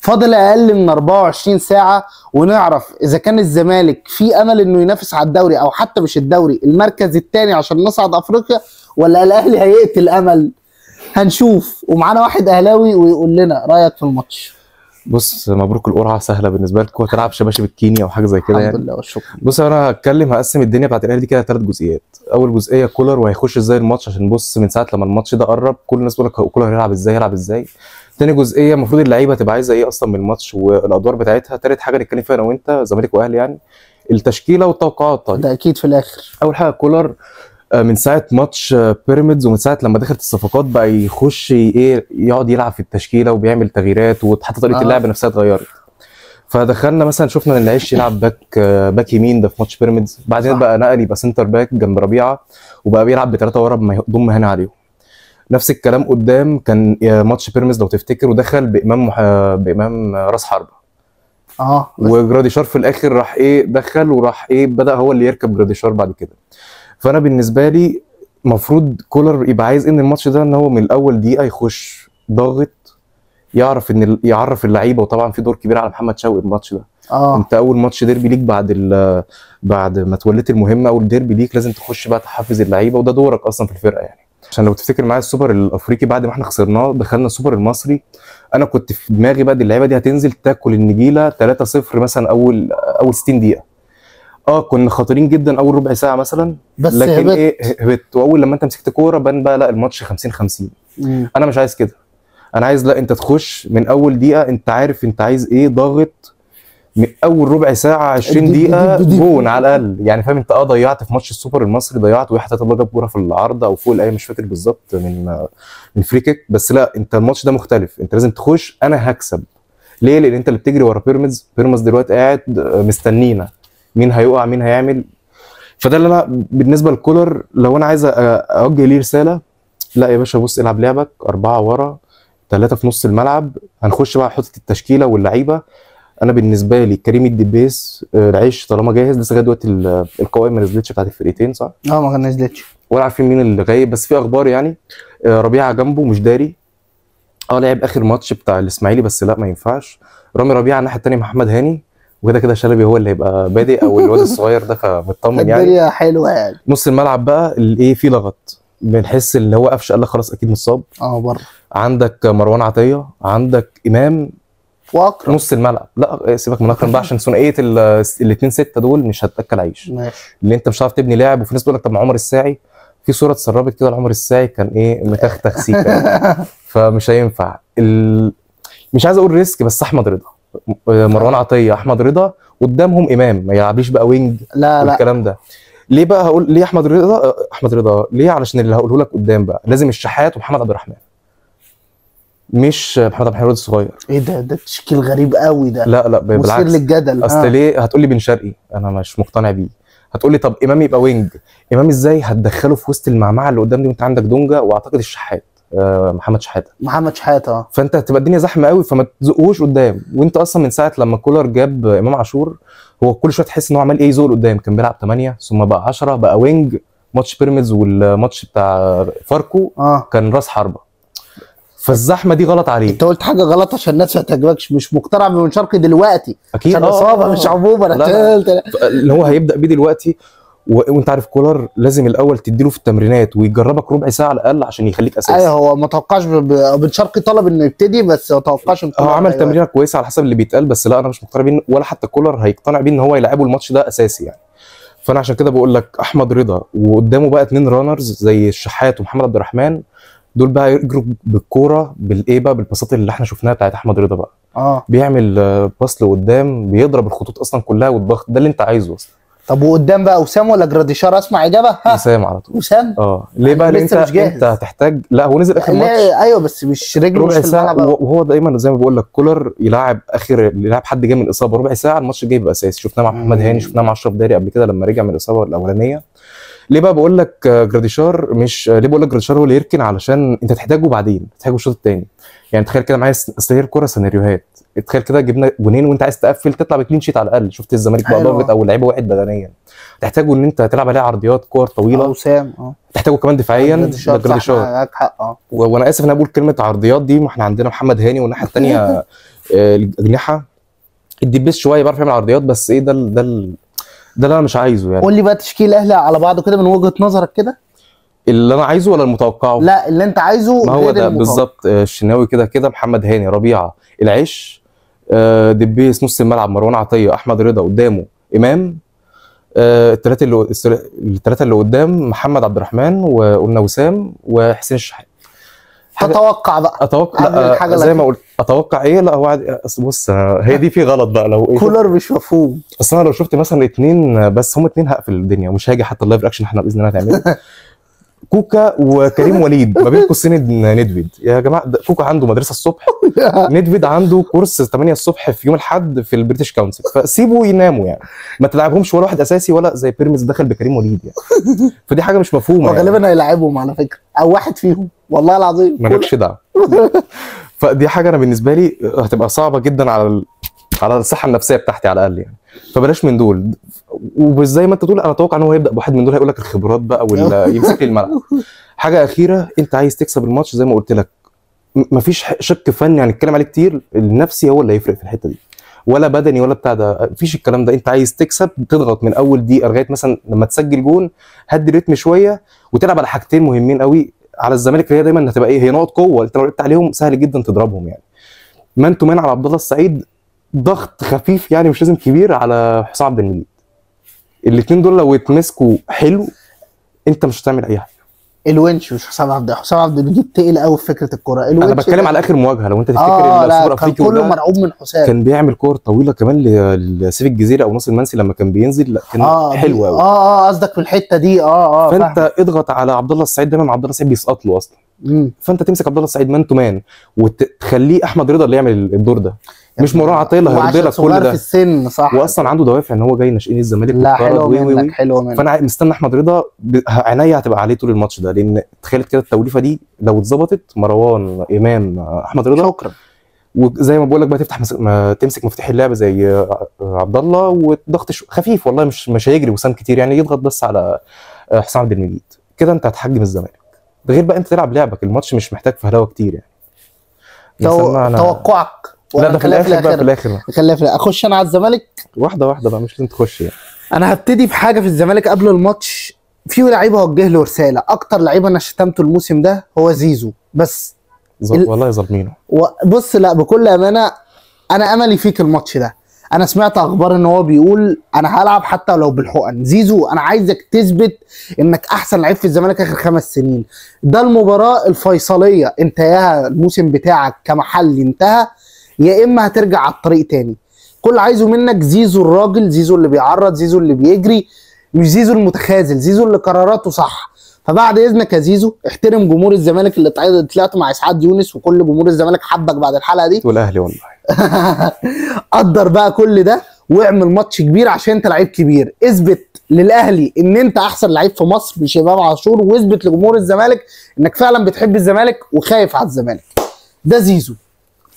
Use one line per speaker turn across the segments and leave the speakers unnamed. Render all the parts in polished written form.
فاضل اقل من 24 ساعه ونعرف اذا كان الزمالك في امل انه ينافس على الدوري، او حتى مش الدوري، المركز الثاني عشان نصعد افريقيا، ولا الاهلي هيقتل امل. هنشوف. ومعانا واحد اهلاوي ويقول لنا رايك في الماتش.
بص، مبروك القرعه سهله بالنسبه لكم، تلعب شباشب الكيني او حاجه زي كده
الحمد
يعني.
لله والشكر.
بص انا هقسم الدنيا بتاعت الاهلي دي كده 3 جزئيات. اول جزئيه كولر وهيخش ازاي الماتش، عشان بص من ساعه لما الماتش ده قرب كل الناس بتقول لك كولر هيلعب ازاي هيلعب ازاي. تاني جزئيه المفروض اللعيبه تبقى عايزه ايه اصلا من الماتش والادوار بتاعتها. تالت حاجه نتكلم فيها انا وانت زمالك واهلي يعني، التشكيله والتوقعات. طيب
ده اكيد في الاخر.
اول حاجه كولر من ساعه ماتش بيراميدز ومن ساعه لما دخلت الصفقات بقى يخش ايه يقعد يلعب في التشكيله وبيعمل تغييرات، وحتى طريقه اللعب نفسها اتغيرت. فدخلنا مثلا شفنا ان العيش يلعب باك يمين ده في ماتش بيراميدز، بعدين بقى نقل يبقى سنتر باك جنب ربيعه، وبقى بيلعب بثلاثه ورا بما يضم هنا عليهم. نفس الكلام قدام كان ماتش بيراميدز لو تفتكر، ودخل بامام راس حربه. وجراديشار في الاخر راح ايه دخل وراح ايه بدا هو اللي يركب جراديشار بعد كده. فانا بالنسبه لي المفروض كولر يبقى عايز ان الماتش ده ان هو من الاول دقيقه يخش ضاغط، يعرف اللعيبه. وطبعا في دور كبير على محمد شوقي الماتش ده. انت اول ماتش ديربي ليك بعد ما توليت المهمه، اول ديربي ليك لازم تخش بقى تحفز اللعيبه، وده دورك اصلا في الفرقه يعني. عشان لو تفتكر معايا السوبر الافريقي بعد ما احنا خسرناه دخلنا السوبر المصري، انا كنت في دماغي بقى اللعيبه دي هتنزل تاكل النجيله 3-0 مثلا اول 60 دقيقه. كنا خاطرين جدا اول ربع ساعه مثلا،
بس
لكن هبت. واول لما انت مسكت كوره بان بقى لا الماتش 50-50. انا مش عايز كده، انا عايز لا انت تخش من اول دقيقه انت عارف انت عايز ايه، ضاغط من اول ربع ساعه 20 دقيقه جون على الاقل يعني. فاهم انت ضيعت في ماتش السوبر المصري، ضيعت وحتى الله جاب كوره في العارضه او فوق الايه مش فاكر بالظبط من فري كيك. بس لا انت الماتش ده مختلف، انت لازم تخش انا هكسب. ليه؟ لان انت اللي بتجري ورا بيراميدز دلوقتي قاعد مستنينا مين هيقع مين هيعمل. فده اللي انا بالنسبه لكولر لو انا عايز اوجه ليه رساله، لا يا باشا بص العب لعبك 4 ورا 3 في نص الملعب. هنخش بقى حته التشكيله واللعيبه. انا بالنسبه لي كريم الدبيس العيش طالما جاهز، لسه لغايه دلوقتي القوائم ما نزلتش بتاعت الفرقتين صح؟
ما نزلتش
ولا عارفين مين اللي غايب، بس في اخبار يعني. ربيعه جنبه مش داري. لعب اخر ماتش بتاع الاسماعيلي بس لا ما ينفعش. رامي ربيعه الناحيه الثانيه محمد هاني، وكده كده شلبي هو اللي هيبقى بادئ او الواد الصغير ده فمطمن يعني.
الدنيا حلوه يعني.
نص الملعب بقى اللي فيه لغط، بنحس اللي هو قفشه قال لك خلاص اكيد مصاب.
بره.
عندك مروان عطيه، عندك امام
واكرم.
نص الملعب لا سيبك من اكرم بقى عشان ثنائيه الاثنين 6 دول مش هتاكل عيش.
ماشي.
اللي انت مش هتعرف تبني لاعب. وفي ناس بتقول لك طب ما عمر الساعي، في صوره اتسربت كده لعمر الساعي كان متختخ سيكا فمش هينفع. مش عايز اقول ريسك بس احمد رضا مروان عطيه احمد رضا قدامهم امام، ما يلعبليش بقى وينج والكلام ده. ليه بقى هقول ليه احمد رضا ليه؟ علشان اللي هقوله لك قدام بقى لازم الشحات ومحمد عبد الرحمن، مش محمد عبد الرحمن الصغير.
ايه ده تشكيل غريب قوي ده.
لا بالعكس
مثير للجدل.
اصل ليه؟ هتقول لي بن شرقي انا مش مقتنع بيه. هتقول لي طب امام يبقى وينج، امام ازاي هتدخله في وسط المعمعه اللي قدام دي وانت عندك دونجا واعتقد الشحات محمد شحاته. فانت هتبقى الدنيا زحمه قوي فما تزقوش قدام. وانت اصلا من ساعه لما كولر جاب امام عاشور هو كل شويه تحس ان هو عمال يزق قدام. كان بيلعب 8 ثم بقى 10 بقى وينج. ماتش بيراميدز والماتش بتاع فاركو كان راس حربه. فالزحمه دي غلط عليه.
انت قلت حاجه غلط عشان الناس ما تعجبكش. مش مقتنع ببن شرقي دلوقتي
اكيد
عشان اصابه مش عموما.
اللي هو هيبدا بيه دلوقتي وانت عارف كولر لازم الاول تديله في التمرينات ويجربك ربع ساعه على الاقل عشان يخليك اساسي.
ايوه هو ما توقعش بن شرقي طلب انه يبتدي بس ما توقعش ان
هو عمل تمرينه كويسه على حسب اللي بيتقال. بس لا انا مش مقتنع بيه ولا حتى كولر هيقتنع بيه ان هو يلعبه الماتش ده اساسي يعني. فانا عشان كده بقول لك احمد رضا وقدامه بقى 2 رانرز زي الشحات ومحمد عبد الرحمن، دول بقى يجروا بالكوره بقى بالباصات اللي احنا شفناها بتاعت احمد رضا بقى. بيعمل باص لقدام بيضرب الخطوط اصلا كلها والضغط ده اللي انت عايزه اصلا.
طب وقدام بقى وسام ولا جراديشار؟ اسمع اجابه.
وسام على طول.
وسام.
ليه بقى؟ لان انت هتحتاج. لا هو نزل اخر ماتش.
ايوه بس مش رجله مش في الملعب.
وهو دايما زي ما بقول لك كولر يلعب حد جاي من الاصابه ربع ساعه الماتش الجاي يبقى اساسي. شفناه مع محمد هاني، شفناه مع اشرف داري قبل كده لما رجع من الاصابه الاولانيه. ليه بقى بقول لك جراديشار مش ليه بقول لك جراديشار هو اللي يركن؟ علشان انت تحتاجه بعدين، تحتاجه الشوط الثاني. يعني تخيل كده معايا اصل هي الكوره سيناريوهات. تخيل كده جبنا جونين وانت عايز تقفل تطلع بكلين شيت على الاقل. شفت الزمالك بقى ضاغط او اللعيبه وقعت بدنيا، تحتاجه ان انت تلعب عليها عرضيات كور طويله.
وسام
تحتاجه كمان دفاعيا. جراديشار
معاك حق.
وانا اسف ان انا بقول كلمه عرضيات دي، ما احنا عندنا محمد هاني والناحيه الثانيه الاجنحه، الدبيس شويه بيعرف يعمل عرضيات، بس ايه ده اللي انا مش عايزه يعني.
قول لي بقى تشكيل الاهلي على بعضه كده من وجهه نظرك كده.
اللي انا عايزه ولا المتوقعه؟
لا اللي انت عايزه.
ما هو
غير
ده
المتوقع.
بالظبط. الشناوي كده كده، محمد هاني، ربيعه، العش، دبيس نص الملعب، مروان عطيه، احمد رضا قدامه، امام. الثلاثه اللي قدام محمد عبد الرحمن، وقلنا وسام وحسين الشحات.
تتوقع بقى.
اتوقع
لا
زي ما قلت اتوقع ايه. لا هو اصل بص، هي دي في غلط بقى لو ايه.
كولر مش مفهوم.
اصل انا لو شفت مثلا اتنين بس، هم اتنين هقفل الدنيا ومش هاجي حتى اللايف رياكشن احنا باذن الله هنعمله. كوكا وكريم وليد، ما بين قوسين ندفيد. يا جماعه كوكا عنده مدرسه الصبح، ندفيد عنده كورس 8 الصبح في يوم الاحد في البريتش كونسل، فسيبوا يناموا يعني. ما تلعبهمش ولا واحد اساسي، ولا زي بيراميدز دخل بكريم وليد يعني. فدي حاجه مش مفهومه يعني.
وغالبا هيلاعبهم على فكره، او واحد فيهم والله العظيم.
مالكش دعوه. فدي حاجه انا بالنسبه لي هتبقى صعبه جدا على الصحه النفسيه بتاعتي على الاقل يعني. فبلاش من دول. وزي ما انت تقول، انا اتوقع ان هو هيبدا بواحد من دول، هيقول لك الخبرات بقى ولا يمسك لي الملعب. حاجه اخيره، انت عايز تكسب الماتش زي ما قلت لك، مفيش شق فني هنتكلم عليه كتير، النفسي هو اللي هيفرق في الحته دي، ولا بدني ولا بتاع ده، مفيش الكلام ده. انت عايز تكسب، تضغط من اول دقيقه لغايه مثلا لما تسجل جون، هدي رتم شويه، وتلعب على حاجتين مهمين قوي على الزمالك، اللي هي دايما هتبقى ايه، هي نقط قوه، انت لو لعبت عليهم سهل جدا تضربهم يعني. مان تو مان على عبد الله السعيد، ضغط خفيف يعني مش لازم كبير على حسام عبد المجيد. الاثنين دول لو اتمسكوا حلو، انت مش هتعمل اي حاجه.
الونش مش حسام عبد المجيد تقيل قوي في فكره الكوره.
انا بتكلم على اخر مواجهه، لو انت تفتكر
السوبر
الافريقي
كله مرعوب من حسام.
كان بيعمل كور طويله كمان لسيف الجزيره او ناصر المنسي لما كان بينزل، لا كان حلو قوي.
قصدك في الحته دي.
فانت فهم. اضغط على عبد الله السعيد، دايما عبد الله السعيد بيسقط له اصلا. فانت تمسك عبد الله السعيد مان تو مان، وتخليه احمد رضا اللي يعمل الدور ده، مش مروان عطيه اللي هيرد لك كل ده
في السن. صح.
واصلا عنده دوافع ان هو جاي ناشئين الزمالك.
لا حلو منك، حلو منك.
فانا مستني احمد رضا، عينيا هتبقى عليه طول الماتش ده، لان تخيل كده التوليفه دي لو اتظبطت، مروان، امام، احمد رضا،
شكرا.
وزي ما بقول لك بقى تمسك مفتاح اللعب زي عبد الله، وضغط خفيف والله، مش هيجري وسام كتير يعني، يضغط بس على حسام عبد المجيد كده، انت هتحجم الزمالك. ده غير بقى انت تلعب لعبك، الماتش مش محتاج فهلوه كتير يعني.
توقعك.
لا ده في الاخر بقى، في الاخر
خليها في اخش انا على الزمالك
واحده واحده بقى، مش لازم تخش يعني.
انا هبتدي بحاجه في الزمالك قبل الماتش. في لعيبه اوجه له رساله، اكتر لعيبه انا شتمته الموسم ده هو زيزو بس.
والله ظالمينه.
بص لا بكل امانه، انا املي فيك الماتش ده. انا سمعت اخبار ان هو بيقول انا هلعب حتى لو بالحقن. زيزو انا عايزك تثبت انك احسن لعيب في الزمالك اخر 5 سنين. ده المباراه الفيصليه، انتهى الموسم بتاعك كمحلي، انتهى، يا اما هترجع على الطريق تاني. كل عايزه منك زيزو الراجل، زيزو اللي بيعرض، زيزو اللي بيجري، مش زيزو المتخاذل، زيزو اللي قراراته صح. فبعد اذنك يا زيزو احترم جمهور الزمالك اللي طلعت مع اسعاد يونس، وكل جمهور الزمالك حبك بعد الحلقه دي،
والاهلي والله.
قدر بقى كل ده واعمل ماتش كبير عشان انت لعيب كبير. اثبت للاهلي ان انت احسن لعيب في مصر مش امام عاشور، واثبت لجمهور الزمالك انك فعلا بتحب الزمالك وخايف على الزمالك. ده زيزو.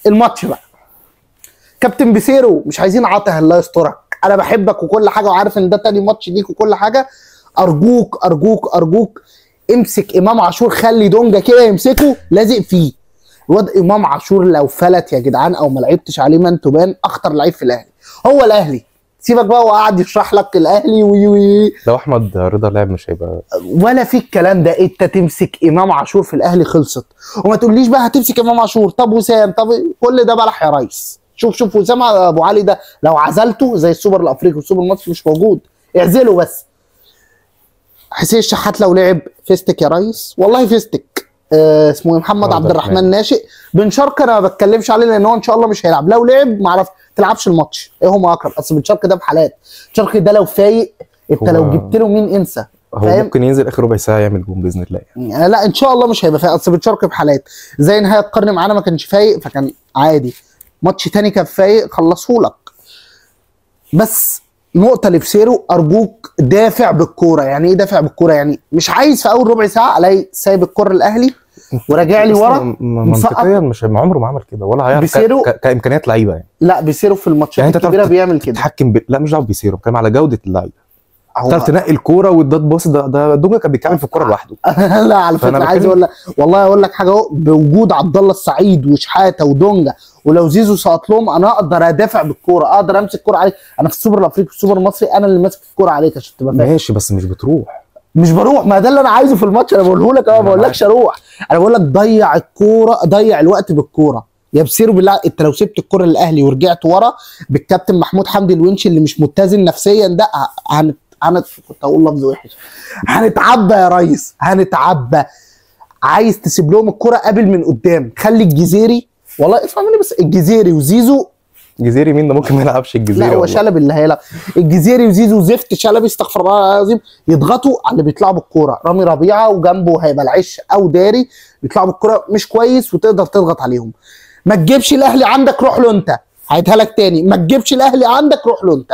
الماتش بقى كابتن بيسيرو، مش عايزين عاطه الله يسترك، انا بحبك وكل حاجه وعارف ان ده تاني ماتش ليك وكل حاجه. ارجوك ارجوك ارجوك امسك امام عاشور، خلي دونجا كده يمسكه لازق فيه. الواد امام عاشور لو فلت يا جدعان او ما لعبتش عليه مان تو مان، اخطر لعيب في الاهلي هو الاهلي. سيبك بقى وقعد يشرح لك الاهلي
لو احمد رضا لعب مش هيبقى
ولا في الكلام ده. انت تمسك امام عاشور في الاهلي خلصت. وما تقوليش بقى هتمسك امام عاشور، طب وسام، طب كل ده بلح يا ريس. شوف وسام ابو علي ده لو عزلته زي السوبر الافريقي والسوبر المصري مش موجود، اعزله بس. حسين الشحات لو لعب فيستك يا ريس، والله فيستك. اسمه محمد عبد الرحمن ناشئ. بن شرقي انا ما بتكلمش عليه لان هو ان شاء الله مش هيلعب. لو لعب ما اعرف تلعبش الماتش، ايه هو اقرب. اصل بن شرقي ده بحالات، بن شرقي ده لو فايق انت لو جبت له مين انسى.
هو ممكن ينزل اخر ربع ساعه يعمل جون باذن الله
يعني. لا ان شاء الله مش هيبقى فايق، اصل بن شرقي بحالات. زي نهايه القرن معانا ما كانش فايق فكان عادي، ماتش تاني كان فايق خلصهولك. بس نقطة لبسيرو، أرجوك دافع بالكورة. يعني إيه دافع بالكورة؟ يعني مش عايز في أول ربع ساعة ألاقي سايب الكورة للأهلي وراجع لي ورا.
منطقيا مش عمره ما عمل كده ولا هيعرف كإمكانيات لعيبة يعني.
لا بيسيرو في الماتشات يعني الكبيرة بيعمل كده.
تتحكم لا مش دعوة بيسيرو، بتكلم على جودة اللعيبة. تعرف تنقي الكورة وده تبص. ده دونجا كان بيكمل في الكورة لوحده.
لا على فكرة عايز أقول لك والله، أقول لك حاجة أهو، بوجود عبد الله السعيد وشحاتة ودونجا ولو زيزو سقط لهم انا اقدر ادافع بالكوره، اقدر امسك الكوره عليك. انا في السوبر الافريقي والسوبر المصري انا اللي ماسك الكوره عليك عشان تبقى فاهم.
ماشي بس مش بتروح.
مش بروح، ما ده اللي انا عايزه في الماتش. انا بقوله لك، انا ما بقولكش اروح، انا بقول لك ضيع الكوره، ضيع الوقت بالكوره. يا بصيروا بالله انت لو سبت الكوره للاهلي ورجعت ورا بالكابتن محمود حمدي الونش اللي مش متزن نفسيا ده، كنت هقول لفظ وحش، هنتعبى يا ريس، هنتعبى. عايز تسيب لهم الكوره قابل من قدام، خلي الجزيري، والله اسمع مني بس، الجزيري وزيزو.
جزيري مين ده؟ ممكن ما يلعبش الجزيري.
لا هو شلبي اللي هيلعب. الجزيري وزيزو زفت شلبي استغفر الله العظيم يضغطوا على اللي بيطلعوا بالكوره. رامي ربيعه وجنبه هيبقى العش او داري بيطلعوا بالكوره مش كويس وتقدر تضغط عليهم. ما تجيبش الاهلي عندك، روح له انت. هعيدها لك تاني، ما تجيبش الاهلي عندك، روح له انت.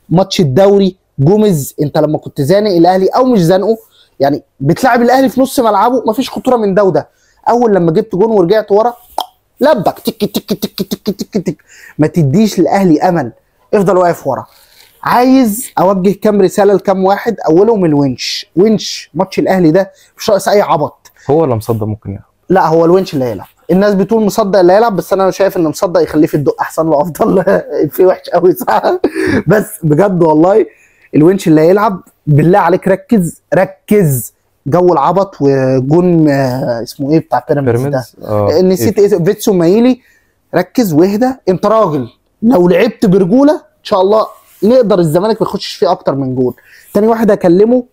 ماتش الدوري جوميز انت لما كنت زانق الاهلي او مش زانقه، يعني بتلعب الاهلي في نص ملعبه مفيش خطوره من ده وده. اول لما جبت جون ورجعت ورا لبك تك تك تك تك تك تك. ما تديش للاهلي امل، افضل واقف ورا. عايز اوجه كام رساله لكام واحد، اولهم الونش. ونش ماتش الاهلي ده مش ناقص اي عبط.
هو اللي مصدق ممكن يلعب.
لا هو الونش اللي هيلعب. الناس بتقول مصدق اللي هيلعب، بس انا شايف ان مصدق يخليه في الدق احسن له، افضل. في وحش قوي صح. بس بجد والله الونش اللي هيلعب. بالله عليك ركز ركز. جو العبط وجون اسمه ايه بتاع بيراميدز ده، نسيت ايه، فيتسو مايلي. ركز واهدى، انت راجل لو لعبت برجوله ان شاء الله نقدر الزمالك ما يخشش فيه اكتر من جول. تاني واحد اكلمه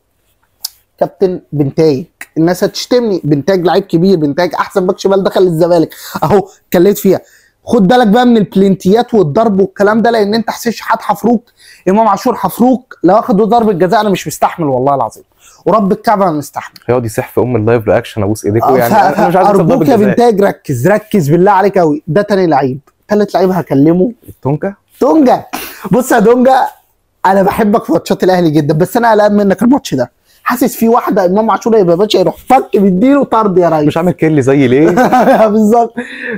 كابتن بنتايج. الناس هتشتمني، بنتايج لعيب كبير، بنتايج احسن باك شمال دخل الزمالك اهو، اتكلمت فيها. خد بالك بقى من البلنتيات والضرب والكلام ده، لان انت حسين شحات حفروك، امام عاشور حفروك، لو اخدوا ضربه جزاء انا مش مستحمل والله العظيم، ورب الكعبه ما مستحمل.
هيقعد يصح في اللايف رياكشن، ابوس ايديكم يعني.
انا مش عايز ارجوك يا بنتاج ركز ركز بالله عليك قوي. ده تاني لعيب. تالت لعيب هكلمه
تونجا.
تونجا. بص يا دونجا، انا بحبك في ماتشات الاهلي جدا، بس انا قلقان منك الماتش ده. حاسس في واحده امام عاشور يبقى باشا يروح فك بيديله طرد يا ريس.
مش عامل كيرلي زي ليه؟
بالظبط.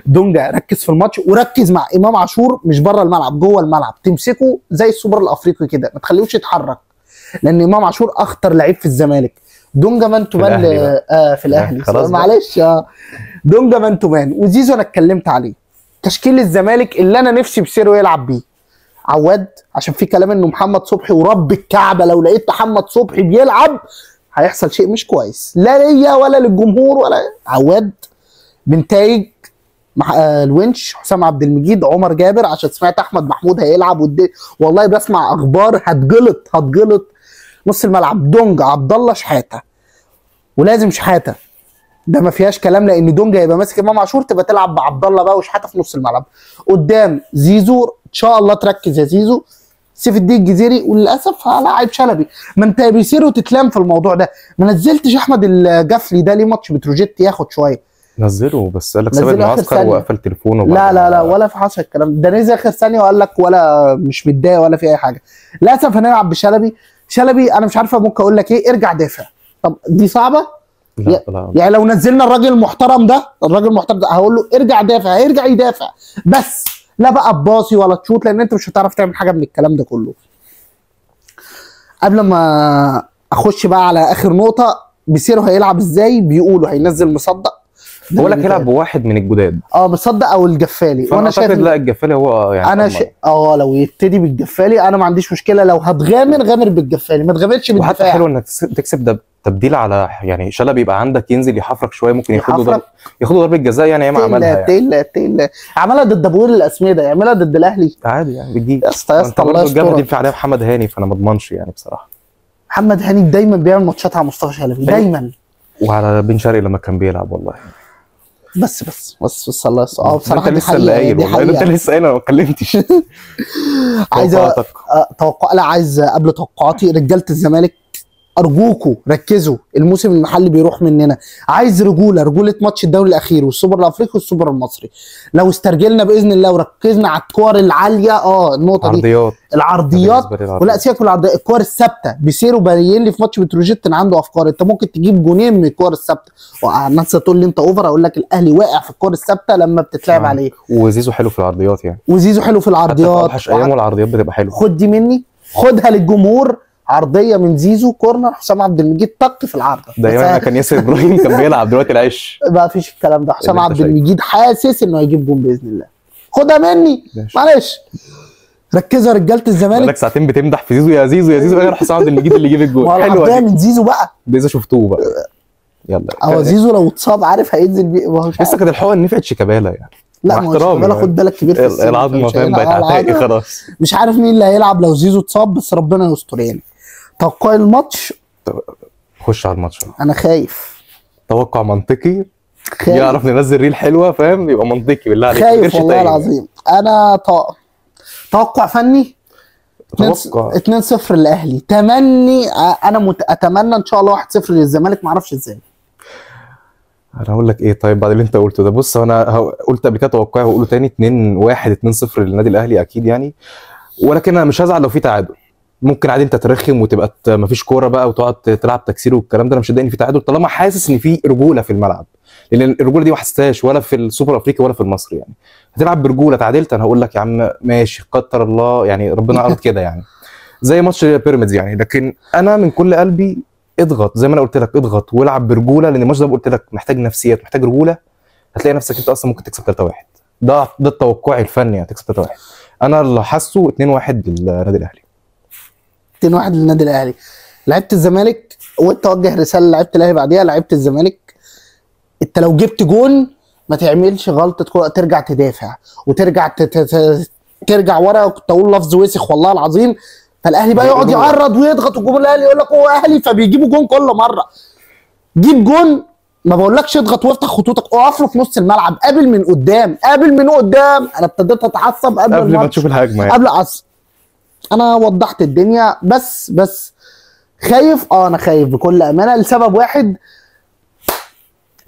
دونجا ركز في الماتش، وركز مع امام عاشور مش بره الملعب، جوه الملعب. تمسكه زي السوبر الافريقي كده، ما تخليهوش يتحرك، لان امام عاشور اخطر لعيب في الزمالك. دونجا مان تو مان في الاهلي معلش. دونجا مان تو مان. وزيزو انا اتكلمت عليه. تشكيل الزمالك اللي انا نفسي بسيره يلعب بيه عواد، عشان في كلام انه محمد صبحي، ورب الكعبه لو لقيت محمد صبحي بيلعب هيحصل شيء مش كويس، لا ليا ولا للجمهور ولا. عواد، بنتايج، الونش، حسام عبد المجيد، عمر جابر، عشان سمعت احمد محمود هيلعب والله بسمع اخبار هتجلط. نص الملعب دونجا، عبد الله، شحاته. ولازم شحاته، ده ما فيهاش كلام، لان دونجا هيبقى ماسك امام عاشور، تبقى تلعب بعبد الله بقى وشحاته في نص الملعب. قدام زيزو ان شاء الله تركز يا زيزو. سيف الدين الجزيري، وللاسف هلاعب شلبي. ما انت بيصيروا تتلام في الموضوع ده. ما نزلتش احمد الجفلي ده ليه؟ ماتش بتروجيت ياخد شويه.
نزله بس قال لك ساب المعسكر وقفل تليفونه.
لا ولا في حصل الكلام ده. نزل اخر ثانيه وقال لك ولا مش متضايق ولا في اي حاجه. للاسف هنلعب بشلبي. شلبي انا مش عارفه ممكن اقول لك ايه، ارجع دافع. طب دي صعبه؟ لا. يعني لو نزلنا الراجل المحترم ده، هقول له ارجع دافع، هيرجع يدافع، بس لا بقى تباصي ولا تشوط، لان انت مش هتعرف تعمل حاجه من الكلام ده كله. قبل ما اخش بقى على اخر نقطه، بيصيروا هيلعب ازاي؟ بيقولوا هينزل مصدق،
بقول لك يلعب بواحد من الجداد،
مصدق او الجفالي.
وانا شايف لا الجفالي هو يعني
انا لو يبتدي بالجفالي انا ما عنديش مشكله. لو هتغامر بالجفالي، ما تغامرش بالدفاع.
وحتى حلو انك تكسب ده تبديل على يعني شلبي، يبقى عندك ينزل يحفرك شويه، ممكن ياخدوا ضربه جزاء يعني. ياما عملها
يعني عملها ضد ابو قير الاسمده، يعملها ضد الاهلي
عادي يعني بتجيب.
يا اسطى الله يستر.
دي في عليها محمد هاني، فانا ما اضمنش يعني بصراحه.
محمد هاني دايما بيعمل ماتشات على مصطفى شلبي دايما،
وعلى بن شرقي لما كان بيلعب والله.
بس الله يستر. بصراحه
انت لسه اللي قايل والله، انت لسه قايل، انا ما اتكلمتش.
عايز عايز قبل توقعاتي رجاله الزمالك، ارجوكوا ركزوا، الموسم المحلي بيروح مننا. عايز رجوله ماتش الدوري الاخير والسوبر الافريقي والسوبر المصري. لو استرجلنا باذن الله وركزنا على الكور العاليه، النقطه دي العرضيات، ولا سيبك من العرضيات، الكور الثابته. بيصيروا باين لي في ماتش بتروجيت ان عنده افكار، انت ممكن تجيب جونين من الكور الثابته. الناس تقول لي انت اوفر، اقول لك الاهلي واقع في الكور الثابته لما بتتلعب عليه.
وزيزو حلو في العرضيات يعني،
حتى في
اوحش ايامه العرضيات بتبقى حلوه.
خد دي مني، خدها للجمهور. عرضيه من زيزو، كورنر، حسام عبد المجيد طق في العارضه.
دايما كان ياسر ابراهيم كان بيلعب، دلوقتي العش
ما فيش الكلام ده. حسام عبد المجيد حاسس انه هيجيب جون باذن الله. خدها مني
ماشي.
معلش. ركزوا يا رجاله الزمالك.
بقالك ساعتين بتمدح في زيزو، يا زيزو يا زيزو، راح حسام اللي يجيب الجول. حلوه
حلوه
دي،
من زيزو بقى.
ده اذا شفتوه بقى. يلا
هو زيزو لو اتصاب عارف هينزل بيه، ما هو مش
لسه
عارف.
كانت الحقن نفعت شيكابالا يعني.
لا
مع
ما هو
احترامي
شيكابالا
يعني.
خد بالك كبير في السن،
العظمه
مش
فاهم بقت
هيلعب.
عتاقي خلاص.
مش عارف مين اللي هيلعب لو زيزو اتصاب، بس ربنا يستر يعني. توقع الماتش.
خش على الماتش.
انا خايف.
توقع منطقي،
خايف
يعرف ننزل ريل حلوه فاهم، يبقى منطقي بالله عليك.
خايف والله العظيم. انا توقع فني.
توقع
2-0 للاهلي. تمني انا اتمنى ان شاء الله 1-0 للزمالك، ما اعرفش ازاي.
انا هقول لك ايه طيب بعد اللي انت قلته ده. بص انا قلت قبل كده توقعي وهقوله تاني، 2-1 2-0 للنادي الاهلي اكيد يعني. ولكن انا مش هزعل لو في تعادل. ممكن عادي انت ترخم وتبقى مفيش كوره بقى وتقعد تلعب تكسير والكلام ده، انا مش مصدق ان في تعادل طالما حاسس ان في رجوله في الملعب. لان الرجوله دي ما حسيتهاش ولا في السوبر الافريقي ولا في المصري يعني. هتلعب برجوله تعادلت، انا هقول لك يا عم ماشي قدر الله يعني، ربنا اراد كده يعني. زي ماتش بيراميدز يعني. لكن انا من كل قلبي اضغط زي ما انا قلت لك، اضغط والعب برجوله، لان الماتش ده قلت لك محتاج نفسيات، محتاج رجوله. هتلاقي نفسك انت اصلا ممكن تكسب 3-1. ده التوقع الفني، هتكسب 3-1. انا اللي حاسه 2-1 للنادي الاهلي.
2-1 للنادي الاهلي. لعيبه الزمالك، وانت وجه رساله لعيبه الاهلي بعديها. لعيبه الزمالك انت لو جبت جون ما تعملش غلطه ترجع تدافع وترجع ترجع ورا. كنت اقول لفظ وسخ والله العظيم. فالاهلي بقى يقعد يعرض ويضغط، والجمهور الاهلي يقول لك هو اهلي، فبيجيبوا جون كل مره. جيب جون، ما بقولكش اضغط وافتح خطوطك، اقف له في نص الملعب، قابل من قدام، قابل من قدام. انا ابتديت اتعصب قبل
ما تشوف الهجمه يعني.
قبل عصر. انا وضحت الدنيا بس خايف. انا خايف بكل امانه لسبب واحد.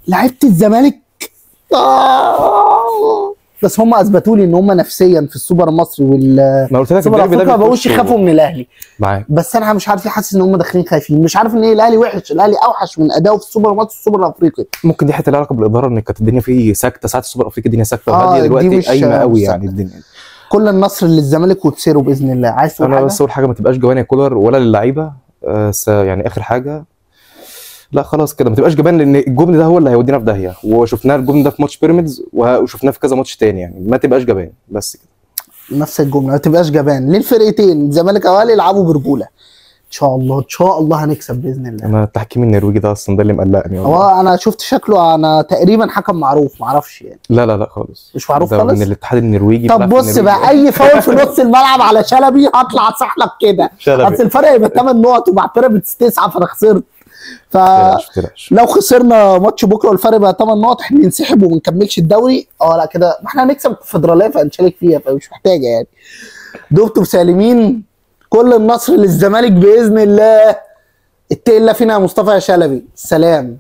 لعيبه الزمالك بس هم اثبتوا لي ان هم نفسيا في السوبر المصري
ما قلت لك الديربي ده
ما بقوش يخافوا من الاهلي
معاك.
بس انا مش عارف ليه حاسس ان هم داخلين خايفين. مش عارف ان ايه، الاهلي وحش، الاهلي اوحش من اداؤه في السوبر المصري والسوبر الافريقي.
ممكن دي حته لها علاقه بالاداره، ان كانت الدنيا فيه ساكته ساعه السوبر الافريقي، الدنيا ساكته وهاديه. دلوقتي قايمه قوي يعني الدنيا.
كل النصر للزمالك وتسيروا باذن الله. عايز تقول
انا
حاجه؟
بس اول حاجه ما تبقاش جبان يا كولر ولا للعيبه. يعني اخر حاجه، لا خلاص كده ما تبقاش جبان، لان الجبن ده هو اللي هيودينا في داهيه، وشفناه الجبن ده في ماتش بيراميدز وشفناه في كذا ماتش تاني يعني. ما تبقاش جبان بس كده.
نفس الجمله، ما تبقاش جبان. ليه الفرقتين الزمالك والاهلي يلعبوا برجوله. ان شاء الله ان شاء الله هنكسب باذن الله.
انا التحكيم النرويجي ده اصلا ده اللي مقلقني والله.
هو انا شفت شكله، انا تقريبا حكم معروف، ما اعرفش يعني.
لا خالص
مش معروف
ده
خالص
من الاتحاد النرويجي.
طب بص بقى، اي فاول في نص الملعب على شلبي هطلع اصح لك كده. اصل الفرق يبقى 8 نقط ومع بيراميدز 9، فانا خسرت. لو خسرنا ماتش بكره والفرق بقى 8 نقط، احنا ننسحب وما نكملش الدوري. لا كده ما احنا هنكسب الفدراليه فهنشارك فيها، فمش محتاجه يعني. دكتور سالمين، كل النصر للزمالك باذن الله. اتقي الله فينا يا مصطفى يا شلبي. سلام.